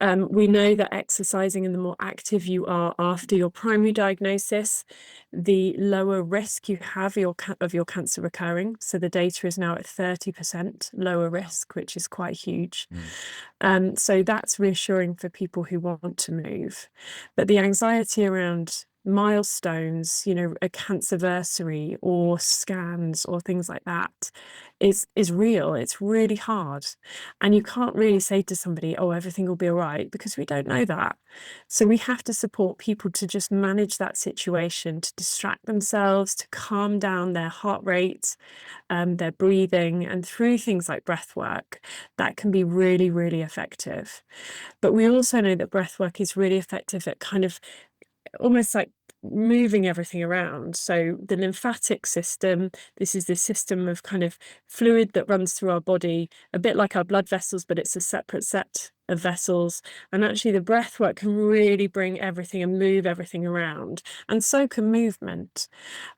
We know that exercising, and the more active you are after your primary diagnosis, the lower risk you have of your cancer recurring. So the data is now at 30% lower risk, which is quite huge. So that's reassuring for people who want to move. But the anxiety around milestones, a cancerversary or scans or things like that is real. It's really hard. And you can't really say to somebody, oh, everything will be all right, because we don't know that. So we have to support people to just manage that situation, to distract themselves, to calm down their heart rate, their breathing, and through things like breath work, that can be really, really effective. But we also know that breath work is really effective at kind of almost like moving everything around. So the lymphatic system, this is the system of kind of fluid that runs through our body, a bit like our blood vessels, but it's a separate set of vessels. And actually the breath work can really bring everything and move everything around. And so can movement,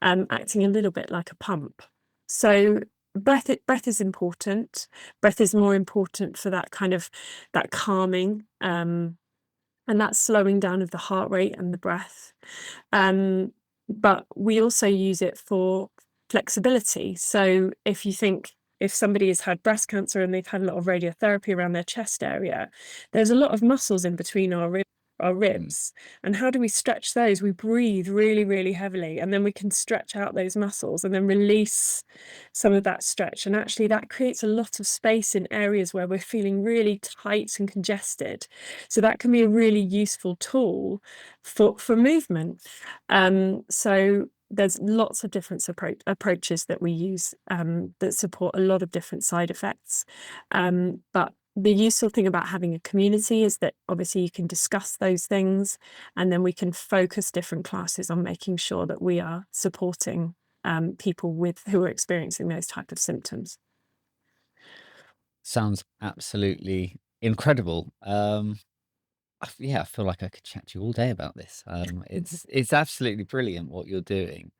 acting a little bit like a pump. So breath is important. Breath is more important for that kind of that calming, and that slowing down of the heart rate and the breath. But we also use it for flexibility. So if somebody has had breast cancer and they've had a lot of radiotherapy around their chest area, there's a lot of muscles in between our ribs. And how do we stretch those? We breathe really, really heavily, and then we can stretch out those muscles and then release some of that stretch. And actually that creates a lot of space in areas where we're feeling really tight and congested. So that can be a really useful tool for movement. So there's lots of different approaches that we use that support a lot of different side effects. But the useful thing about having a community is that obviously you can discuss those things, and then we can focus different classes on making sure that we are supporting people who are experiencing those type of symptoms. Sounds absolutely incredible. Yeah, I feel like I could chat to you all day about this. It's absolutely brilliant what you're doing.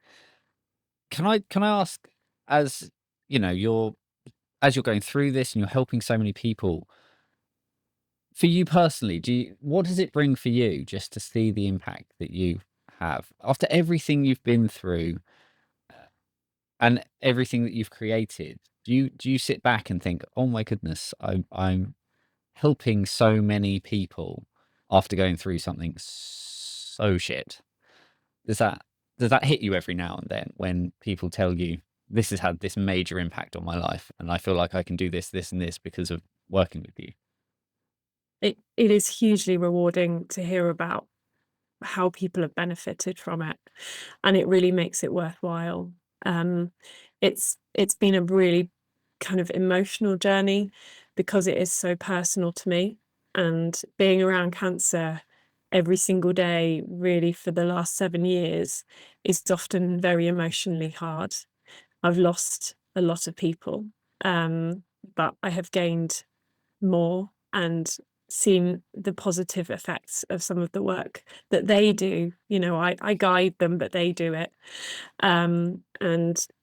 Can I ask, as you know, as you're going through this and you're helping so many people, for you personally, what does it bring for you just to see the impact that you have after everything you've been through and everything that you've created? Do you sit back and think, oh my goodness, I'm helping so many people after going through something so shit? Does that does that hit you every now and then when people tell you, this has had this major impact on my life and I feel like I can do this, this, and this because of working with you? It is hugely rewarding to hear about how people have benefited from it, and it really makes it worthwhile. Um, it's been a really kind of emotional journey because it is so personal to me, and being around cancer every single day, really for the last 7 years, is often very emotionally hard. I've lost a lot of people, but I have gained more and seen the positive effects of some of the work that they do. I guide them, but they do it. And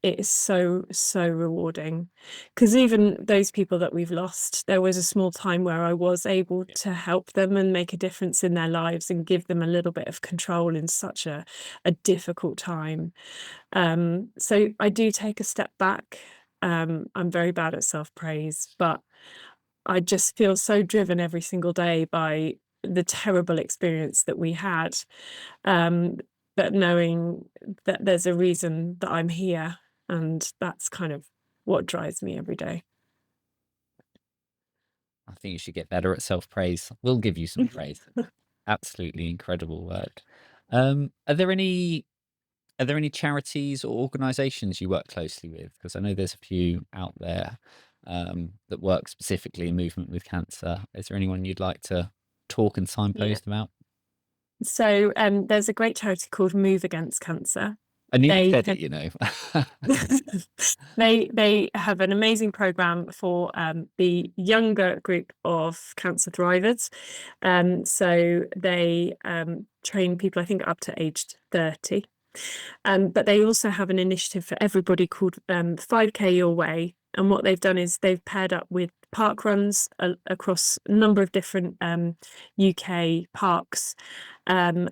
it is so, so rewarding, because even those people that we've lost, there was a small time where I was able to help them and make a difference in their lives and give them a little bit of control in such a difficult time. So I do take a step back. I'm very bad at self-praise, but I just feel so driven every single day by the terrible experience that we had, um, but knowing that there's a reason that I'm here, and that's kind of what drives me every day. I think you should get better at self-praise. We'll give you some praise. Absolutely incredible work. Are there any charities or organizations you work closely with? Because I know there's a few out there that work specifically in movement with cancer. Is there anyone you'd like to talk and Yeah. signpost about? So there's a great charity called Move Against Cancer. I nearly They said have it, you know. they have an amazing program for the younger group of cancer thrivers. So they train people, I think, up to aged 30. But they also have an initiative for everybody called 5K Your Way. And what they've done is they've paired up with park runs across a number of different UK parks. And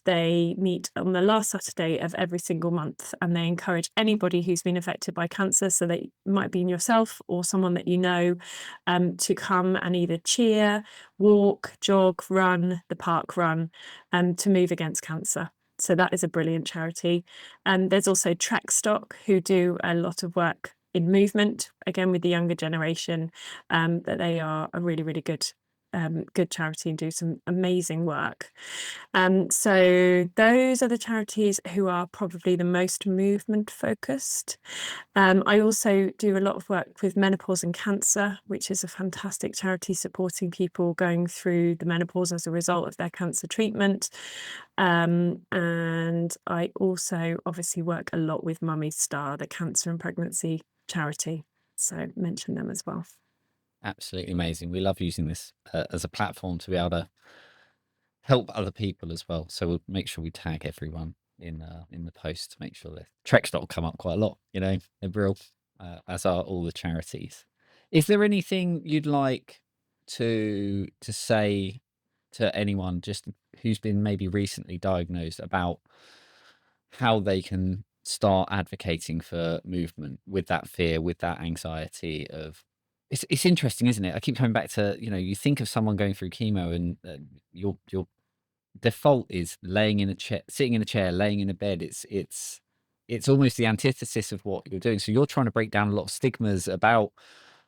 they meet on the last Saturday of every single month. And they encourage anybody who's been affected by cancer, so that might be yourself or someone that you know, to come and either cheer, walk, jog, run the park run, to move against cancer. So that is a brilliant charity. And there's also Track Stock, who do a lot of work in movement, again with the younger generation. That they are a really, really good charity and do some amazing work. So those are the charities who are probably the most movement focused. I also do a lot of work with Menopause and Cancer, which is a fantastic charity supporting people going through the menopause as a result of their cancer treatment. And I also obviously work a lot with Mummy Star, the cancer and pregnancy charity. So mention them as well. Absolutely amazing. We love using this as a platform to be able to help other people as well. So we'll make sure we tag everyone in the post to make sure that Trekstock will come up quite a lot. They're real, as are all the charities. Is there anything you'd like to say to anyone just who's been maybe recently diagnosed about how they can start advocating for movement with that fear, with that anxiety of it's interesting, isn't it? I keep coming back to, you think of someone going through chemo and your default is laying in a chair, sitting in a chair, laying in a bed. It's almost the antithesis of what you're doing. So you're trying to break down a lot of stigmas about,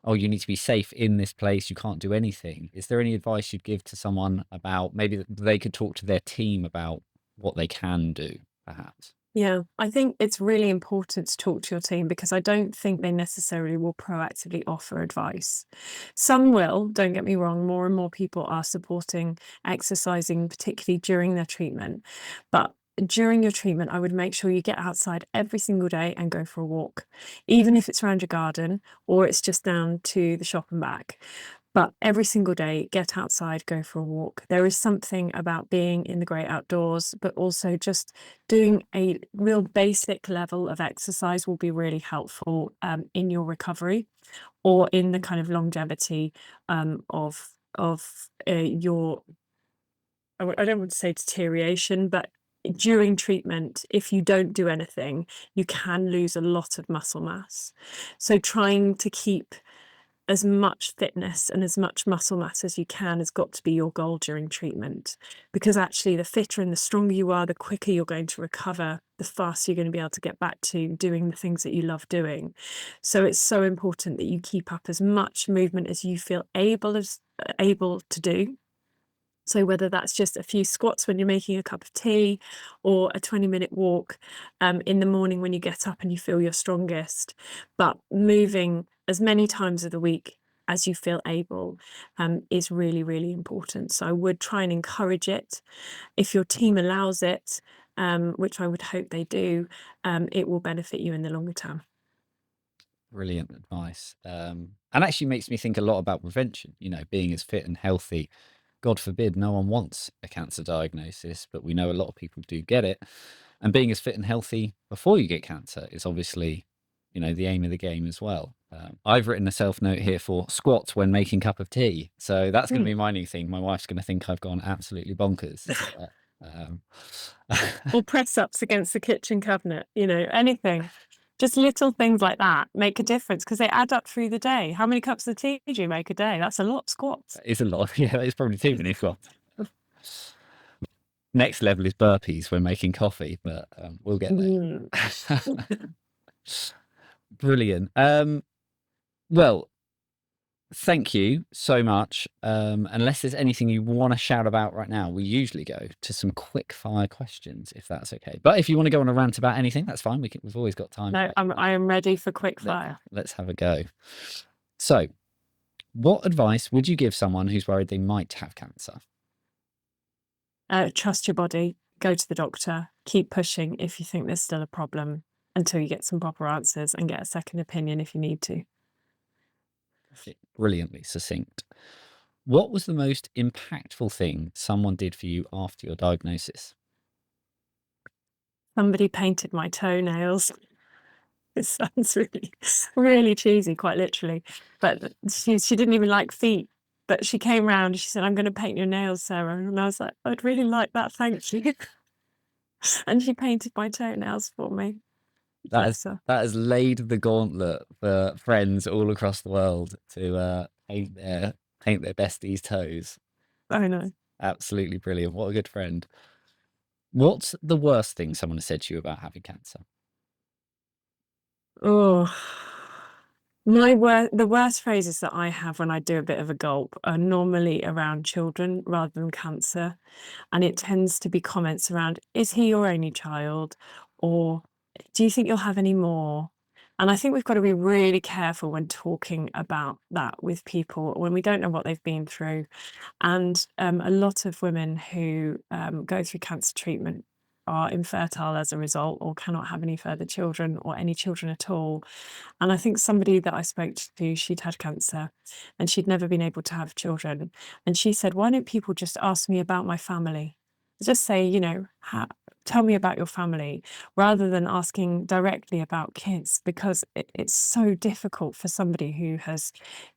oh, you need to be safe in this place. You can't do anything. Is there any advice you'd give to someone about maybe that they could talk to their team about what they can do, perhaps? Yeah, I think it's really important to talk to your team because I don't think they necessarily will proactively offer advice. Some will, don't get me wrong, more and more people are supporting exercising, particularly during their treatment. But during your treatment, I would make sure you get outside every single day and go for a walk, even if it's around your garden or it's just down to the shop and back. But every single day, get outside, go for a walk. There is something about being in the great outdoors, but also just doing a real basic level of exercise will be really helpful in your recovery or in the kind of longevity of your. I don't want to say deterioration, but during treatment, if you don't do anything, you can lose a lot of muscle mass. So trying to keep as much fitness and as much muscle mass as you can has got to be your goal during treatment, because actually the fitter and the stronger you are, the quicker you're going to recover, the faster you're going to be able to get back to doing the things that you love doing. So it's so important that you keep up as much movement as you feel able to do. So whether that's just a few squats when you're making a cup of tea or a 20-minute walk in the morning when you get up and you feel your strongest, but moving as many times of the week as you feel able is really, really important. So I would try and encourage it. If your team allows it, which I would hope they do, it will benefit you in the longer term. Brilliant advice. And actually makes me think a lot about prevention, being as fit and healthy. God forbid, no one wants a cancer diagnosis, but we know a lot of people do get it. And being as fit and healthy before you get cancer is obviously, the aim of the game as well. I've written a self note here for squats when making cup of tea. So that's going to be my new thing. My wife's going to think I've gone absolutely bonkers. Um, Or press ups against the kitchen cabinet, anything. Just little things like that make a difference because they add up through the day. How many cups of tea do you make a day? That's a lot of squats. It's a lot. Yeah, it's probably too many squats. Next level is burpees when making coffee, but we'll get there. Mm. Brilliant. Well, thank you so much. Unless there's anything you want to shout about right now, we usually go to some quick fire questions, if that's okay. But if you want to go on a rant about anything, that's fine. We've always got time. No, I am ready for quick fire. Let's have a go. So, what advice would you give someone who's worried they might have cancer? Trust your body, go to the doctor, keep pushing if you think there's still a problem until you get some proper answers and get a second opinion if you need to. Brilliantly succinct. What was the most impactful thing someone did for you after your diagnosis? Somebody painted my toenails. It sounds really, really cheesy, quite literally. But she didn't even like feet. But she came round and she said, "I'm going to paint your nails, Sarah." And I was like, "I'd really like that, thank you." And she painted my toenails for me. Bless her. That has laid the gauntlet for friends all across the world to paint their besties' toes. I know. Absolutely brilliant. What a good friend. What's the worst thing someone has said to you about having cancer? Oh, the worst phrases that I have when I do a bit of a gulp are normally around children rather than cancer. And it tends to be comments around, "Is he your only child?" Or, "Do you think you'll have any more?" And I think we've got to be really careful when talking about that with people when we don't know what they've been through. And a lot of women who go through cancer treatment are infertile as a result or cannot have any further children or any children at all. And I think somebody that I spoke to, she'd had cancer and she'd never been able to have children. And she said, "Why don't people just ask me about my family? Just say, tell me about your family," rather than asking directly about kids, because it's so difficult for somebody who has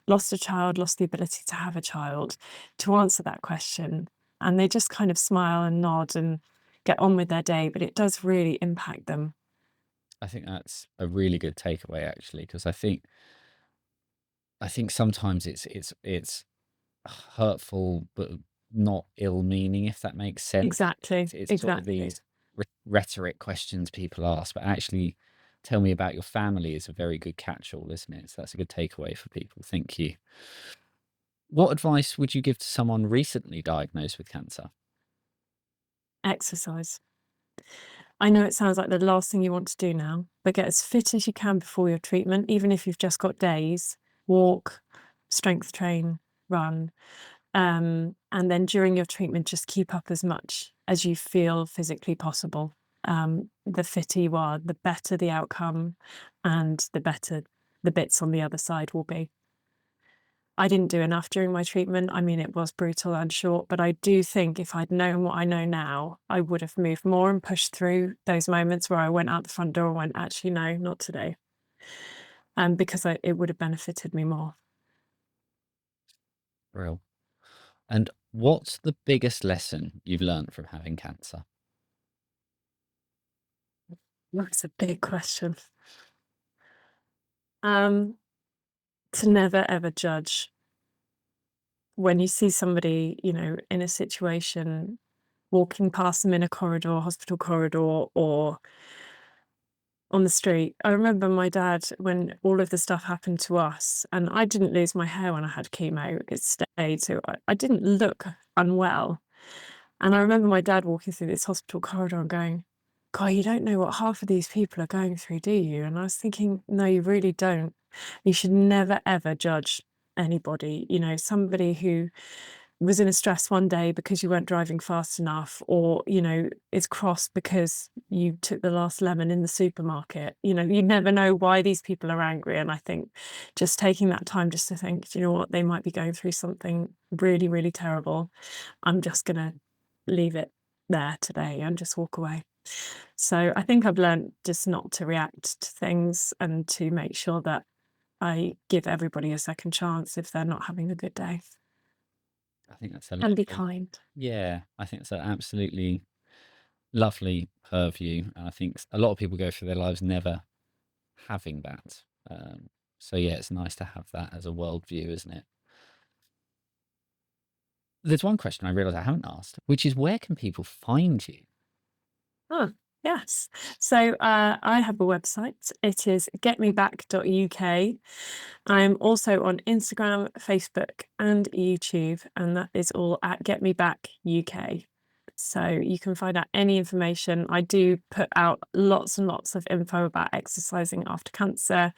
lost a child, lost the ability to have a child, to answer that question. And they just kind of smile and nod and get on with their day, but it does really impact them. I think that's a really good takeaway, actually, because I think sometimes it's hurtful, but not ill-meaning, if that makes sense. Exactly, It's sort of exactly. these rhetoric questions people ask, but actually, tell me about your family is a very good catch-all, isn't it? So that's a good takeaway for people. Thank you. What advice would you give to someone recently diagnosed with cancer? Exercise. I know it sounds like the last thing you want to do now, but get as fit as you can before your treatment, even if you've just got days. Walk, strength train, run. And then during your treatment, just keep up as much as you feel physically possible. The fitter you are, the better the outcome and the better the bits on the other side will be. I didn't do enough during my treatment. I mean, it was brutal and short, but I do think if I'd known what I know now, I would have moved more and pushed through those moments where I went out the front door and went, actually, no, not today. Because it would have benefited me more. Real. And what's the biggest lesson you've learned from having cancer? That's a big question. To never, ever judge. When you see somebody, in a situation, walking past them in a corridor, hospital corridor, or on the street. I remember my dad, when all of the stuff happened to us, and I didn't lose my hair when I had chemo, it stayed, so I didn't look unwell. And I remember my dad walking through this hospital corridor and going, God, you don't know what half of these people are going through, do you? And I was thinking, no, you really don't. You should never, ever judge anybody. Somebody who was in a stress one day because you weren't driving fast enough, or, is cross because you took the last lemon in the supermarket. You never know why these people are angry. And I think just taking that time just to think, do you know what, they might be going through something really, really terrible. I'm just going to leave it there today and just walk away. So I think I've learned just not to react to things and to make sure that I give everybody a second chance if they're not having a good day. I think that's And be kind. yeah, I think it's an absolutely lovely purview. And I think a lot of people go through their lives never having that. So yeah, it's nice to have that as a worldview, isn't it? There's one question I realise I haven't asked, which is where can people find you? Oh, yes. So I have a website. It is getmeback.uk. I'm also on Instagram, Facebook, and YouTube, and that is all at getmebackuk. So you can find out any information. I do put out lots and lots of info about exercising after cancer,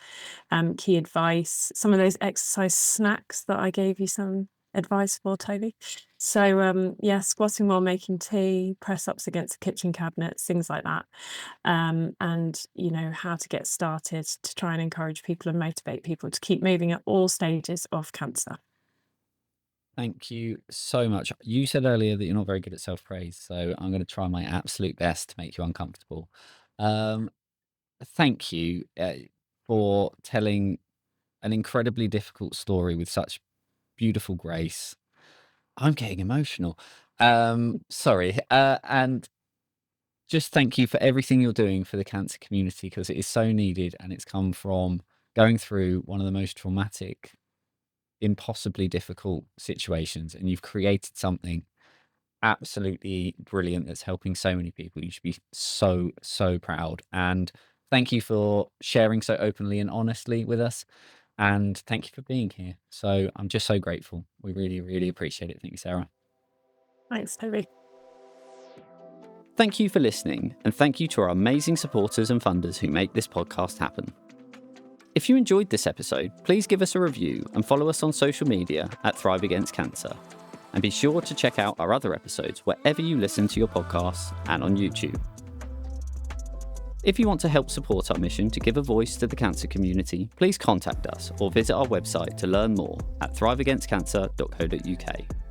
key advice, some of those exercise snacks that I gave you some advice for, Toby. So squatting while making tea, press ups against the kitchen cabinets, things like that. And how to get started to try and encourage people and motivate people to keep moving at all stages of cancer. Thank you so much. You said earlier that you're not very good at self-praise, so I'm going to try my absolute best to make you uncomfortable. Thank you for telling an incredibly difficult story with such beautiful grace. I'm getting emotional. Sorry. And just thank you for everything you're doing for the cancer community, because it is so needed, and it's come from going through one of the most traumatic, impossibly difficult situations, and you've created something absolutely brilliant that's helping so many people. You should be so, so proud. And thank you for sharing so openly and honestly with us. And thank you for being here. So I'm just so grateful. We really, really appreciate it. Thank you, Sarah. Thanks, Toby. Thank you for listening, and thank you to our amazing supporters and funders who make this podcast happen. If you enjoyed this episode, please give us a review and follow us on social media at Thrive Against Cancer. And be sure to check out our other episodes wherever you listen to your podcasts and on YouTube. If you want to help support our mission to give a voice to the cancer community, please contact us or visit our website to learn more at thriveagainstcancer.co.uk.